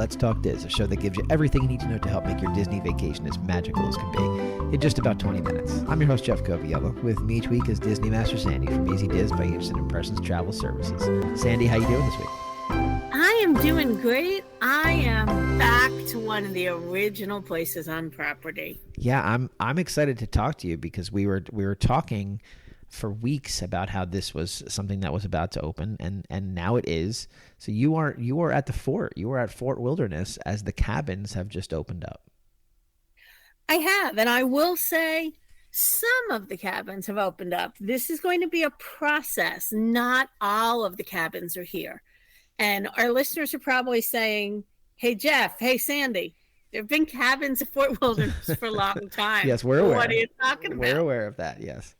Let's Talk Diz, a show that gives you everything you need to know to help make your Disney vacation as magical as can be in just about 20 minutes. I'm your host, Jeff Coviello. With me each week is Disney Master Sandy from Easy Diz by Instant Impressions Travel Services. Sandy, how you doing this week? I am doing great. I am back to one of the original places on property. Yeah, I'm excited to talk to you because we were talking for weeks about how this was something that was about to open, and now it is. So you are at the fort. You are at Fort Wilderness as the cabins have just opened up. I have, and I will say some of the cabins have opened up. This is going to be a process. Not all of the cabins are here. And our listeners are probably saying, hey, Jeff, hey, Sandy, there have been cabins at Fort Wilderness for a long time. Yes, we're aware. What are you talking about? We're aware of that, yes.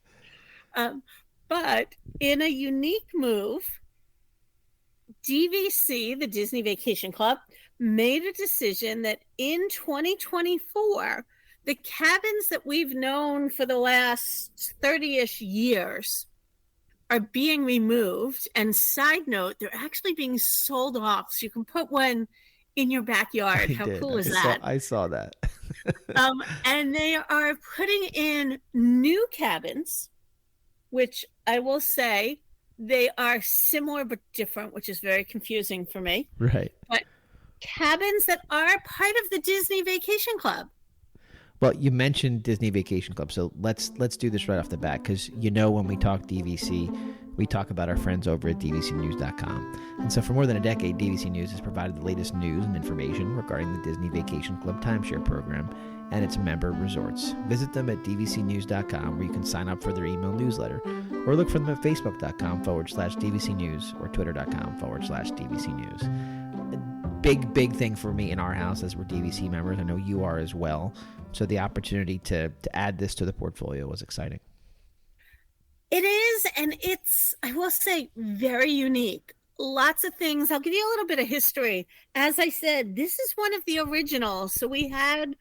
But in a unique move, DVC, the Disney Vacation Club, made a decision that in 2024, the cabins that we've known for the last 30-ish years are being removed. And side note, they're actually being sold off. So you can put one in your backyard. How cool is that? I saw that. And they are putting in new cabins, which I will say they are similar but different, which is very confusing for me. Right. But cabins that are part of the Disney Vacation Club. Well, you mentioned Disney Vacation Club, so let's do this right off the bat, because when we talk DVC, we talk about our friends over at DVCnews.com. And so for more than a decade, DVC News has provided the latest news and information regarding the Disney Vacation Club timeshare program and its member resorts. Visit them at DVCnews.com, where you can sign up for their email newsletter, or look for them at Facebook.com/DVC News or Twitter.com/DVC News. Big thing for me in our house as we're DVC members. I know you are as well. So the opportunity to add this to the portfolio was exciting. It is, and it's, I will say, very unique. Lots of things. I'll give you a little bit of history. As I said, this is one of the originals. So we had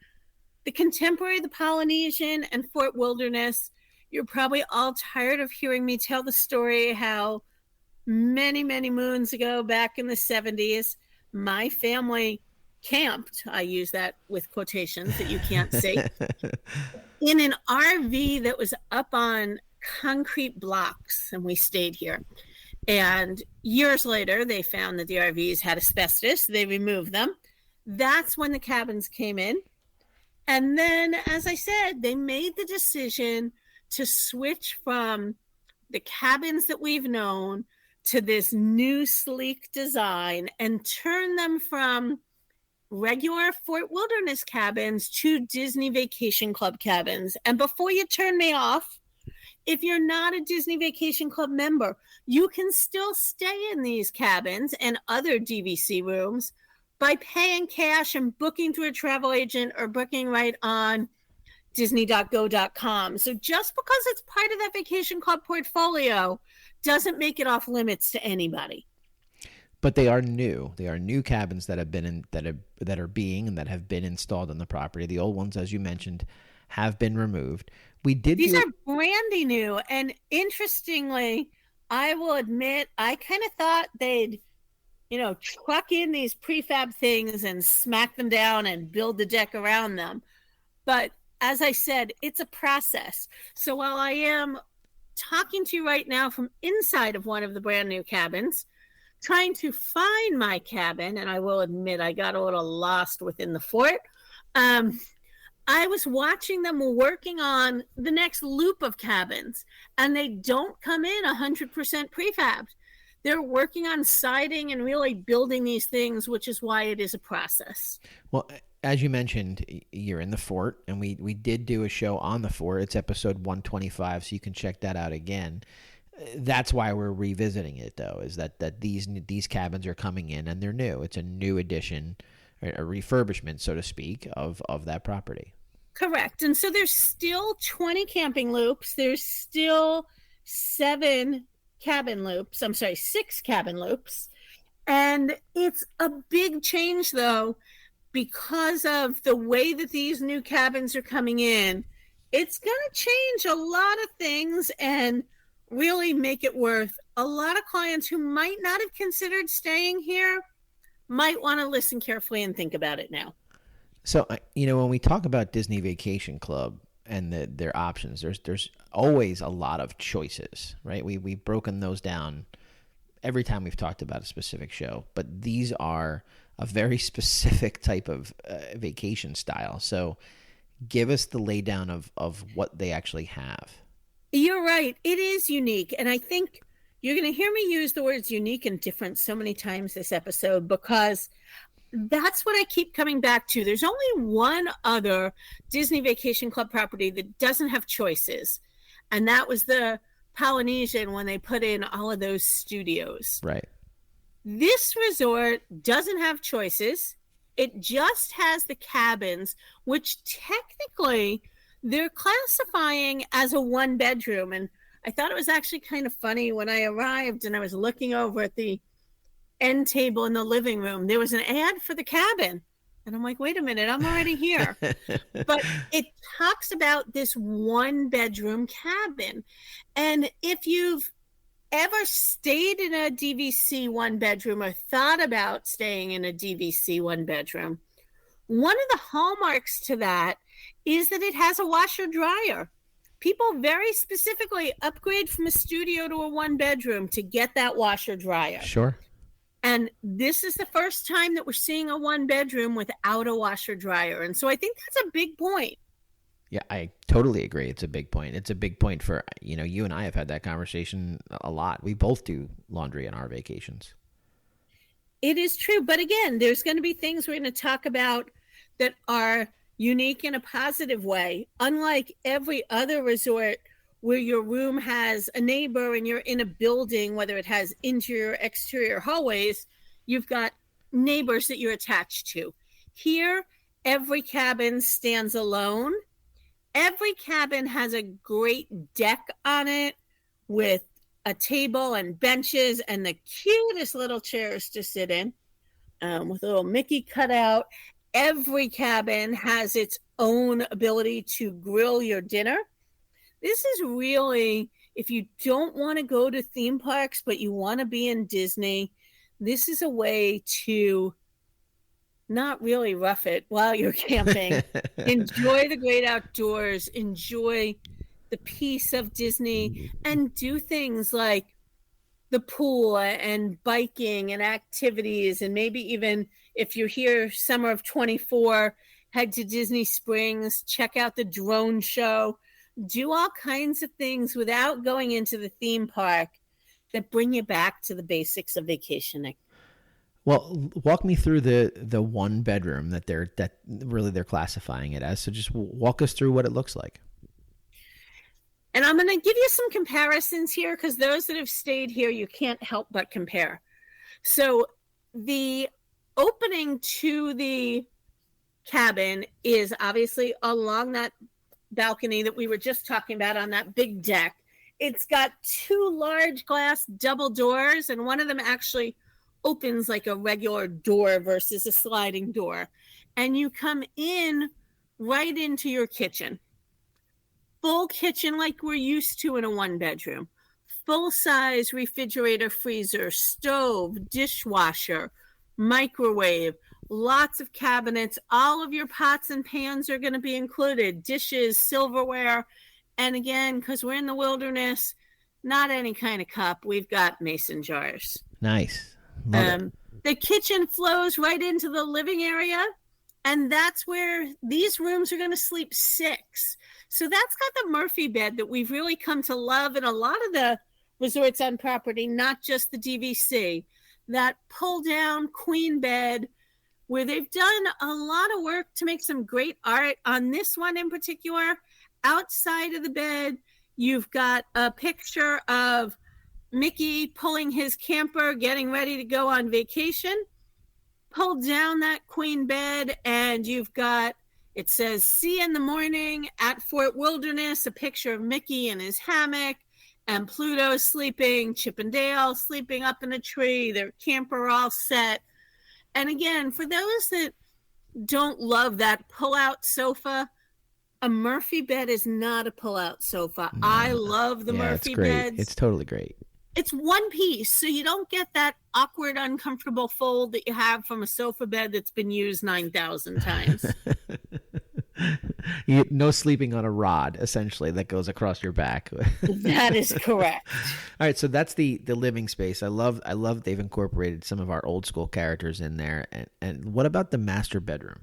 the Contemporary, the Polynesian, and Fort Wilderness. You're probably all tired of hearing me tell the story how many moons ago, back in the 70s, my family camped, I use that with quotations that you can't see, in an RV that was up on concrete blocks, and we stayed here. And years later, they found that the RVs had asbestos. They removed them. That's when the cabins came in. And then, as I said, they made the decision to switch from the cabins that we've known to this new sleek design and turn them from regular Fort Wilderness cabins to Disney Vacation Club cabins. And before you turn me off, if you're not a Disney Vacation Club member, you can still stay in these cabins and other DVC rooms by paying cash and booking through a travel agent or booking right on Disney.go.com. So just because it's part of that Vacation Club portfolio doesn't make it off limits to anybody. But they are new. They are new cabins that have been that are being and that have been installed on the property. The old ones, as you mentioned, have been removed. These are brandy new, and interestingly, I will admit, I kind of thought they'd, truck in these prefab things and smack them down and build the deck around them. But as I said, it's a process. So while I am talking to you right now from inside of one of the brand new cabins, trying to find my cabin, and I will admit I got a little lost within the fort, I was watching them working on the next loop of cabins, and they don't come in 100% prefabbed. They're working on siding and really building these things, which is why it is a process. Well, as you mentioned, you're in the fort, and we did do a show on the fort. It's episode 125, so you can check that out again. That's why we're revisiting it, though, is that these cabins are coming in, and they're new. It's a new addition, a refurbishment, so to speak, of that property. Correct. And so there's still 20 camping loops. There's still 6 cabin loops. And it's a big change, though, because of the way that these new cabins are coming in. It's going to change a lot of things and really make it worth a lot of clients who might not have considered staying here might want to listen carefully and think about it now. So, when we talk about Disney Vacation Club and their options, there's always a lot of choices, right? We've broken those down every time we've talked about a specific show, but these are a very specific type of vacation style. So give us the laydown of what they actually have. You're right. It is unique. And I think you're going to hear me use the words unique and different so many times this episode, because that's what I keep coming back to. There's only one other Disney Vacation Club property that doesn't have choices, and that was the Polynesian when they put in all of those studios. Right. This resort doesn't have choices. It just has the cabins, which technically they're classifying as a one bedroom. And I thought it was actually kind of funny when I arrived and I was looking over at the end table in the living room. There was an ad for the cabin. And I'm like, wait a minute, I'm already here. But it talks about this one bedroom cabin. And if you've ever stayed in a DVC one bedroom or thought about staying in a DVC one bedroom, one of the hallmarks to that is that it has a washer dryer. People very specifically upgrade from a studio to a one bedroom to get that washer dryer. Sure. And this is the first time that we're seeing a one bedroom without a washer dryer. And so I think that's a big point. Yeah, I totally agree. It's a big point. It's a big point for, you and I have had that conversation a lot. We both do laundry on our vacations. It is true. But again, there's going to be things we're going to talk about that are unique in a positive way. Unlike every other resort where your room has a neighbor and you're in a building, whether it has interior, exterior hallways, you've got neighbors that you're attached to. Here, every cabin stands alone. Every cabin has a great deck on it with a table and benches and the cutest little chairs to sit in, with a little Mickey cutout. Every cabin has its own ability to grill your dinner. This is really, if you don't want to go to theme parks, but you want to be in Disney, this is a way to not really rough it while you're camping. Enjoy the great outdoors, enjoy the peace of Disney, and do things like the pool and biking and activities. And maybe even if you're here summer of 24, head to Disney Springs, check out the drone show, do all kinds of things without going into the theme park that bring you back to the basics of vacationing. Well, walk me through the one bedroom that they're classifying it as. So just walk us through what it looks like. And I'm going to give you some comparisons here, because those that have stayed here, you can't help but compare. So the opening to the cabin is obviously along that balcony that we were just talking about on that big deck. It's got two large glass double doors, and one of them actually opens like a regular door versus a sliding door. And you come in right into your kitchen. Full kitchen like we're used to in a one bedroom. Full-size refrigerator, freezer, stove, dishwasher, microwave, lots of cabinets. All of your pots and pans are going to be included. Dishes, silverware. And again, because we're in the wilderness, not any kind of cup. We've got mason jars. Nice. The kitchen flows right into the living area. And that's where these rooms are going to sleep 6. So that's got the Murphy bed that we've really come to love in a lot of the resorts on property, not just the DVC. That pull-down queen bed where they've done a lot of work to make some great art. On this one in particular, outside of the bed, you've got a picture of Mickey pulling his camper, getting ready to go on vacation. Pull down that queen bed and you've got, it says, see you in the morning at Fort Wilderness, a picture of Mickey in his hammock and Pluto sleeping, Chip and Dale sleeping up in a tree, their camper all set. And again, for those that don't love that pull-out sofa, a Murphy bed is not a pull-out sofa. I love the Murphy it's great. beds. It's totally great. It's one piece, so you don't get that awkward, uncomfortable fold that you have from a sofa bed that's been used 9,000 times. No sleeping on a rod, essentially, that goes across your back. That is correct. All right, so that's the living space. I love they've incorporated some of our old school characters in there. And what about the master bedroom?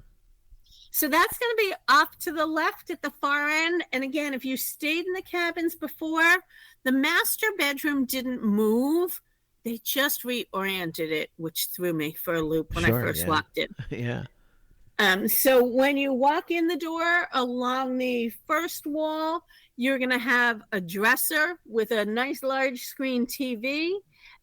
So that's going to be off to the left at the far end. And again, if you stayed in the cabins before, the master bedroom didn't move. They just reoriented it, which threw me for a loop when I first walked in. Yeah. So when you walk in the door along the first wall, you're going to have a dresser with a nice large screen TV,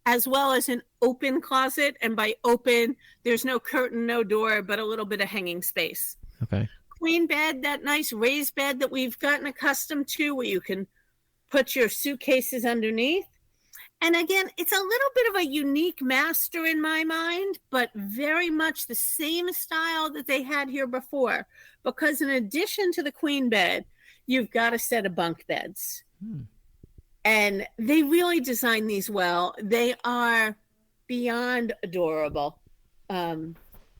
as well as an open closet. And by open, there's no curtain, no door, but a little bit of hanging space. Okay. Queen bed, that nice raised bed that we've gotten accustomed to, where you can put your suitcases underneath. And again, it's a little bit of a unique master in my mind, but very much the same style that they had here before. Because in addition to the queen bed, you've got a set of bunk beds. And they really designed these well. They are beyond adorable.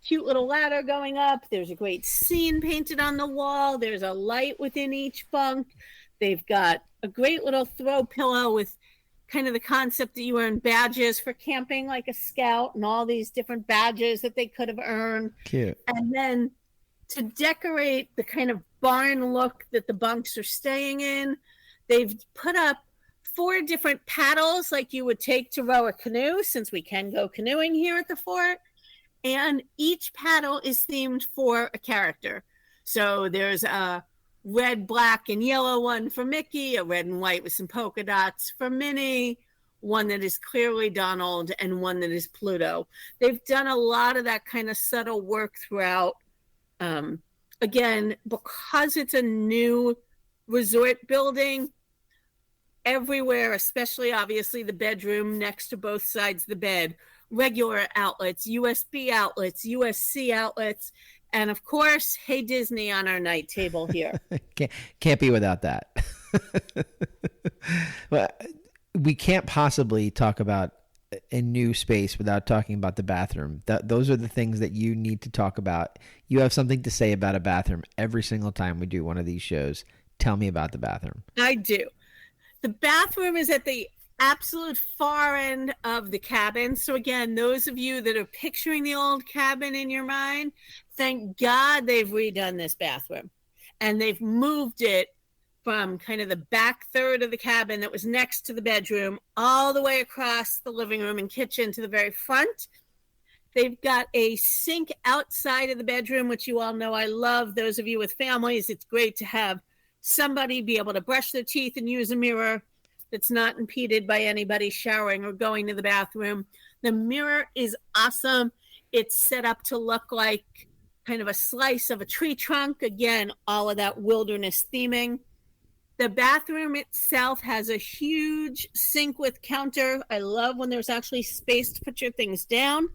Cute little ladder going up. There's a great scene painted on the wall. There's a light within each bunk. They've got a great little throw pillow with kind of the concept that you earn badges for camping like a scout and all these different badges that they could have earned. Cute. And then to decorate the kind of barn look that the bunks are staying in, they've put up 4 different paddles like you would take to row a canoe, since we can go canoeing here at the fort. And each paddle is themed for a character. So there's a red, black, and yellow one for Mickey, a red and white with some polka dots for Minnie, one that is clearly Donald, and one that is Pluto. They've done a lot of that kind of subtle work throughout. Again, because it's a new resort building, everywhere, especially obviously the bedroom next to both sides of the bed, regular outlets, USB outlets, USC outlets, and of course, Hey Disney on our night table here. Can't be without that. Well, we can't possibly talk about a new space without talking about the bathroom. Those are the things that you need to talk about. You have something to say about a bathroom every single time we do one of these shows. Tell me about the bathroom. I do. The bathroom is at the absolute far end of the cabin. So again, those of you that are picturing the old cabin in your mind, thank God they've redone this bathroom. And they've moved it from kind of the back third of the cabin that was next to the bedroom all the way across the living room and kitchen to the very front. They've got a sink outside of the bedroom, which you all know I love. Those of you with families, it's great to have somebody be able to brush their teeth and use a mirror that's not impeded by anybody showering or going to the bathroom. The mirror is awesome. It's set up to look like kind of a slice of a tree trunk. Again, all of that wilderness theming. The bathroom itself has a huge sink with counter. I love when there's actually space to put your things down.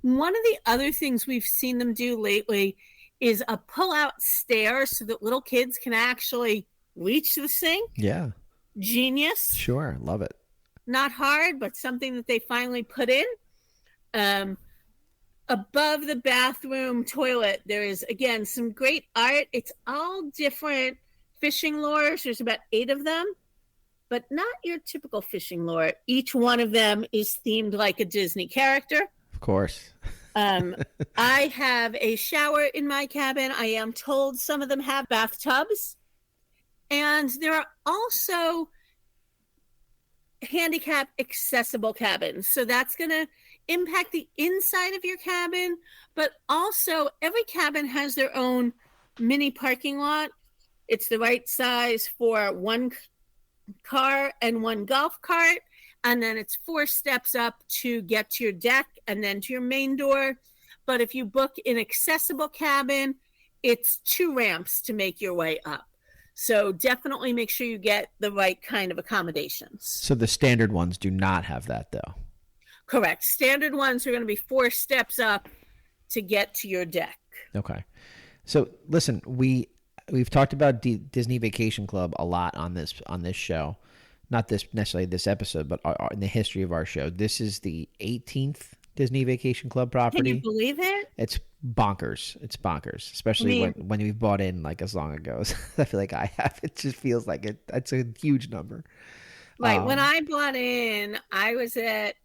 One of the other things we've seen them do lately is a pull-out stair so that little kids can actually reach the sink. Yeah. Genius. Sure. Love it. Not hard, but something that they finally put in. Above the bathroom toilet, there is, again, some great art. It's all different fishing lures. There's about 8 of them, but not your typical fishing lure. Each one of them is themed like a Disney character. Of course. I have a shower in my cabin. I am told some of them have bathtubs. And there are also handicap accessible cabins. So that's going to impact the inside of your cabin, but also every cabin has their own mini parking lot. It's the right size for 1 car and 1 golf cart. And then it's 4 steps up to get to your deck and then to your main door. But if you book an accessible cabin, it's 2 ramps to make your way up. So definitely make sure you get the right kind of accommodations. So the standard ones do not have that, though. Correct. Standard ones are going to be 4 steps up to get to your deck. Okay. So listen, we've talked about Disney Vacation Club a lot on this show. not this necessarily this episode, but in the history of our show, this is the 18th Disney Vacation Club property. Can you believe it? It's bonkers. It's bonkers, especially when we've bought in like as long ago as I feel like I have. It just feels like it's a huge number. Right. When I bought in, I was at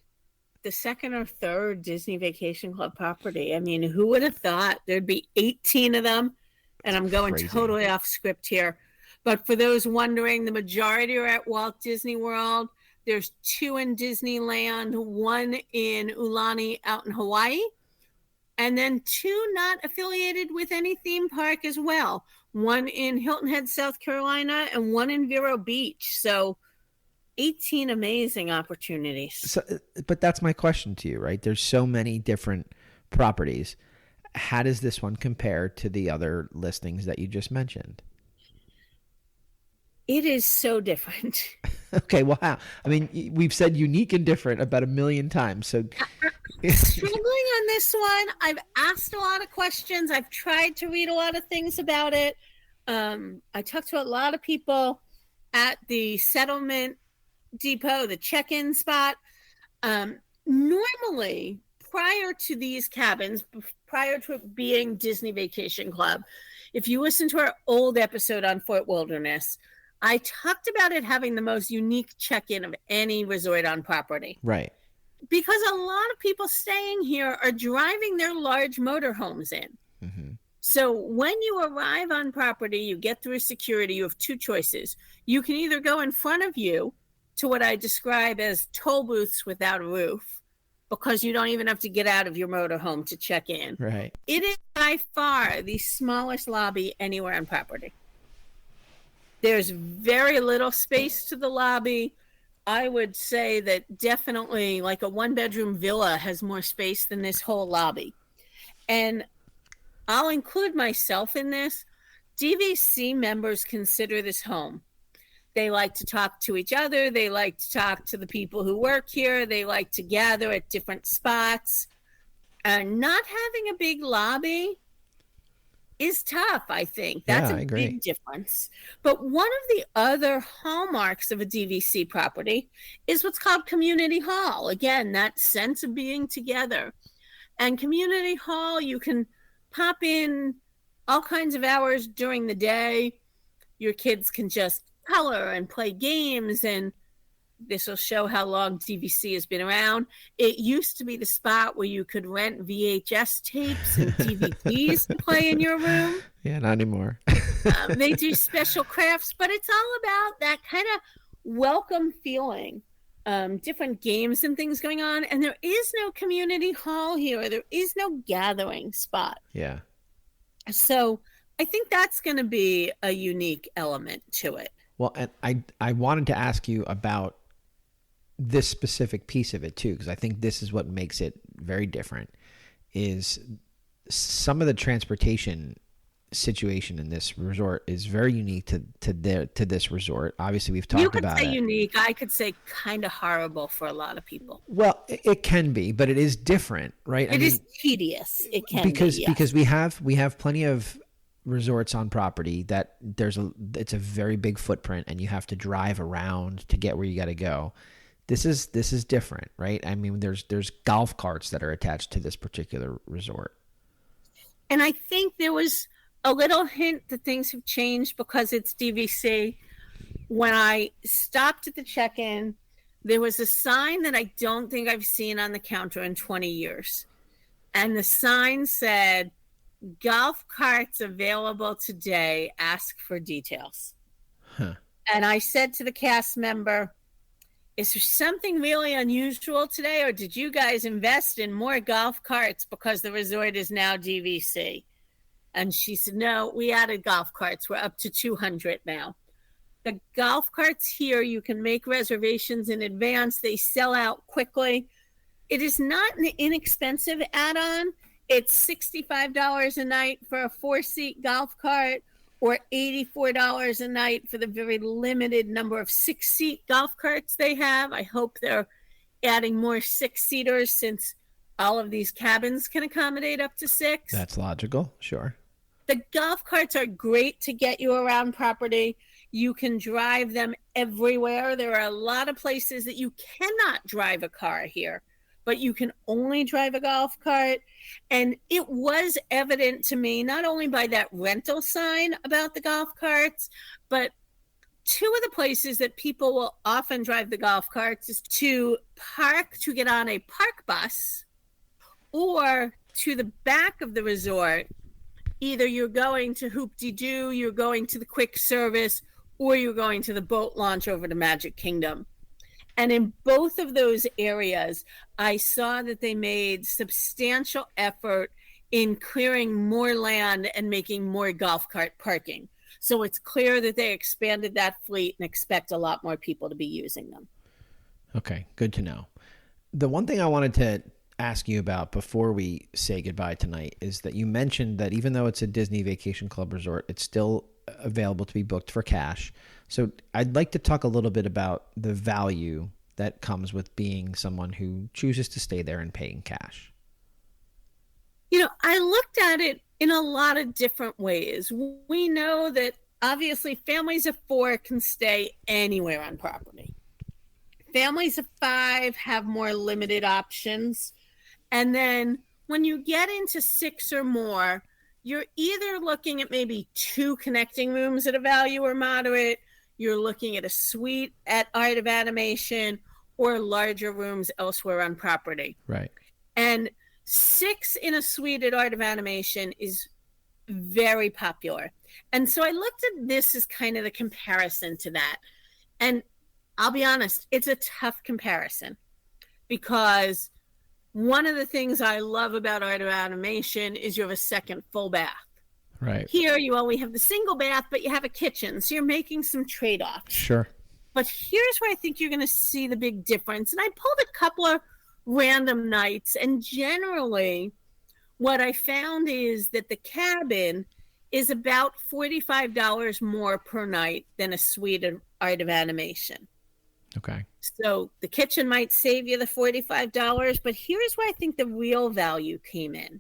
the second or third Disney Vacation Club property. I mean, who would have thought there'd be 18 of them? And I'm going totally off script here. But for those wondering, the majority are at Walt Disney World. There's 2 in Disneyland, 1 in Ulani out in Hawaii, and then 2 not affiliated with any theme park as well. 1 in Hilton Head, South Carolina, and 1 in Vero Beach. So 18 amazing opportunities. So, but that's my question to you, right? There's so many different properties. How does this one compare to the other listings that you just mentioned? It is so different. Okay, well, how? I mean, we've said unique and different about 1 million times. So struggling on this one. I've asked a lot of questions. I've tried to read a lot of things about it. I talked to a lot of people at the settlement depot, the check-in spot. Normally, prior to these cabins, prior to it being Disney Vacation Club, if you listen to our old episode on Fort Wilderness, I talked about it having the most unique check-in of any resort on property. Right. Because a lot of people staying here are driving their large motorhomes in. Mm-hmm. So when you arrive on property, you get through security, you have 2 choices. You can either go in front of you to what I describe as toll booths without a roof, because you don't even have to get out of your motorhome to check in. Right. It is by far the smallest lobby anywhere on property. There's very little space to the lobby. I would say that definitely like a 1-bedroom villa has more space than this whole lobby. And I'll include myself in this. DVC members consider this home. They like to talk to each other. They like to talk to the people who work here. They like to gather at different spots. And not having a big lobby is tough, I think. That's a big difference. But one of the other hallmarks of a DVC property is what's called community hall. Again, that sense of being together. And community hall, you can pop in all kinds of hours during the day. Your kids can just color and play games, and this will show how long DVC has been around. It used to be the spot where you could rent VHS tapes and DVDs to play in your room. Yeah, not anymore. They do special crafts, but it's all about that kind of welcome feeling. Different games and things going on. And there is no community hall here. There is no gathering spot. Yeah. So I think that's going to be a unique element to it. Well, and I wanted to ask you about this specific piece of it too, because I think this is what makes it very different, is some of the transportation situation in this resort is very unique to this resort. Obviously, we've talked about it. You could say unique. I could say kind of horrible for a lot of people. Well, it can be, but it is different, right? It is tedious. It can be, yes. Because we have plenty of resorts on property that it's a very big footprint, and you have to drive around to get where you got to go. This is different, right? I mean, there's golf carts that are attached to this particular resort. And I think there was a little hint that things have changed because it's DVC. When I stopped at the check-in, there was a sign that I don't think I've seen on the counter in 20 years. And the sign said, "Golf carts available today, ask for details." Huh. And I said to the cast member, "Is there something really unusual today, or did you guys invest in more golf carts because the resort is now DVC?" And she said, "No, we added golf carts. We're up to 200 now." The golf carts here, you can make reservations in advance. They sell out quickly. It is not an inexpensive add-on. It's $65 a night for a 4-seat golf cart, or $84 a night for the very limited number of 6-seat golf carts they have. I hope they're adding more 6-seaters since all of these cabins can accommodate up to 6. That's logical, sure. The golf carts are great to get you around property. You can drive them everywhere. There are a lot of places that you cannot drive a car here, but you can only drive a golf cart. And it was evident to me, not only by that rental sign about the golf carts, but two of the places that people will often drive the golf carts is to park to get on a park bus, or to the back of the resort. Either you're going to Hoop-de-Doo, you're going to the quick service, or you're going to the boat launch over to Magic Kingdom. And in both of those areas, I saw that they made substantial effort in clearing more land and making more golf cart parking. So it's clear that they expanded that fleet and expect a lot more people to be using them. Okay, good to know. The one thing I wanted to ask you about before we say goodbye tonight is that you mentioned that even though it's a Disney Vacation Club resort, it's still available to be booked for cash. So I'd like to talk a little bit about the value that comes with being someone who chooses to stay there and paying cash. You know, I looked at it in a lot of different ways. We know that obviously families of 4 can stay anywhere on property. Families of 5 have more limited options. And then when you get into 6 or more, you're either looking at maybe 2 connecting rooms at a value or moderate, you're looking at a suite at Art of Animation, or larger rooms elsewhere on property. Right. And 6 in a suite at Art of Animation is very popular. And so I looked at this as kind of the comparison to that. And I'll be honest, it's a tough comparison, because one of the things I love about Art of Animation is you have a second full bath. Right. Here you only have the single bath, but you have a kitchen. So you're making some trade-offs. Sure. But here's where I think you're going to see the big difference. And I pulled a couple of random nights, and generally what I found is that the cabin is about $45 more per night than a suite at Art of Animation. Okay. So the kitchen might save you the $45, but here's where I think the real value came in.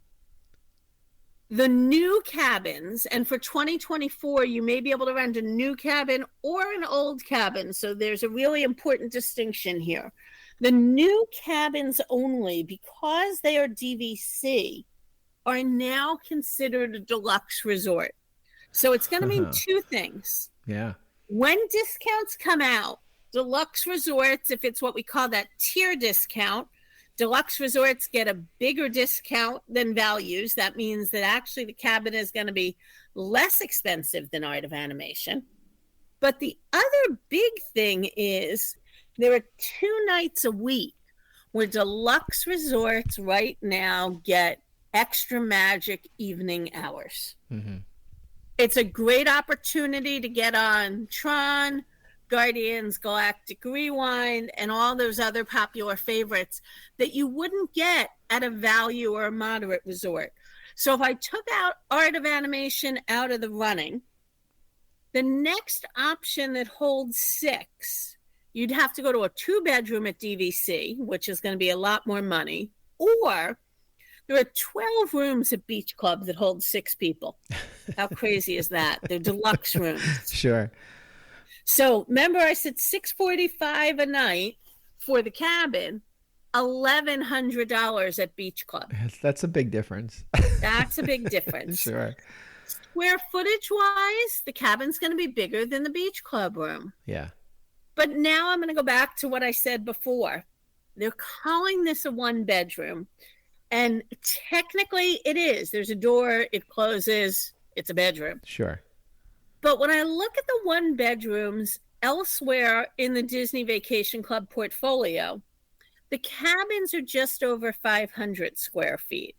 The new cabins, and for 2024, you may be able to rent a new cabin or an old cabin. So there's a really important distinction here. The new cabins only, because they are DVC, are now considered a deluxe resort. So it's going to mean 2 things. Yeah. When discounts come out, deluxe resorts, if it's what we call that tier discount, deluxe resorts get a bigger discount than values. That means that actually the cabin is going to be less expensive than Art of Animation. But the other big thing is there are 2 nights a week where deluxe resorts right now get extra magic evening hours. Mm-hmm. It's a great opportunity to get on Tron, Guardians, Galactic Rewind, and all those other popular favorites that you wouldn't get at a value or a moderate resort. So if I took out Art of Animation out of the running, the next option that holds 6, you'd have to go to a 2-bedroom at DVC, which is going to be a lot more money, or there are 12 rooms at Beach Club that hold 6 people. How crazy is that? They're deluxe rooms. Sure. So remember I said $645 a night for the cabin, $1,100 at Beach Club. That's a big difference. That's a big difference. Sure. Square footage wise, the cabin's going to be bigger than the Beach Club room. Yeah. But now I'm going to go back to what I said before. They're calling this a 1-bedroom. And technically it is. There's a door, it closes, it's a bedroom. Sure. But when I look at the 1-bedrooms elsewhere in the Disney Vacation Club portfolio, the cabins are just over 500 square feet.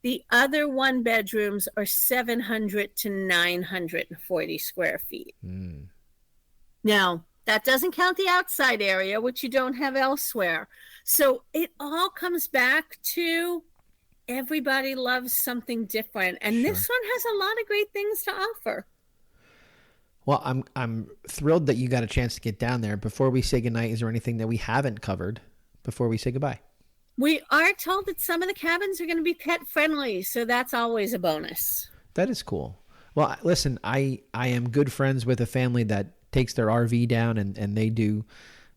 The other 1-bedrooms are 700 to 940 square feet. Mm. Now, that doesn't count the outside area, which you don't have elsewhere. So it all comes back to everybody loves something different. And Sure. This one has a lot of great things to offer. Well, I'm thrilled that you got a chance to get down there. Before we say goodnight, is there anything that we haven't covered before we say goodbye? We are told that some of the cabins are going to be pet friendly, so that's always a bonus. That is cool. Well, listen, I am good friends with a family that takes their RV down and they do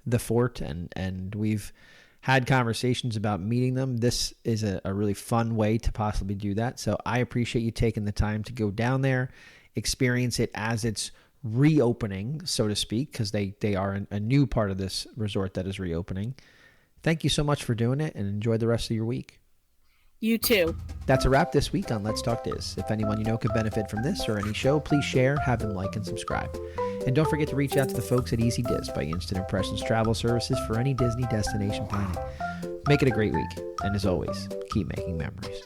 the fort, and we've had conversations about meeting them. This is a really fun way to possibly do that. So I appreciate you taking the time to go down there, experience it as it's reopening, so to speak, because they are a new part of this resort that is reopening. Thank you so much for doing it, and enjoy the rest of your week. You too. That's a wrap this week on Let's Talk Diz. If anyone you know could benefit from this or any show, please share, have them like, and subscribe. And don't forget to reach out to the folks at Easy Diz by Instant Impressions Travel Services for any Disney destination planning. Make it a great week, and as always, keep making memories.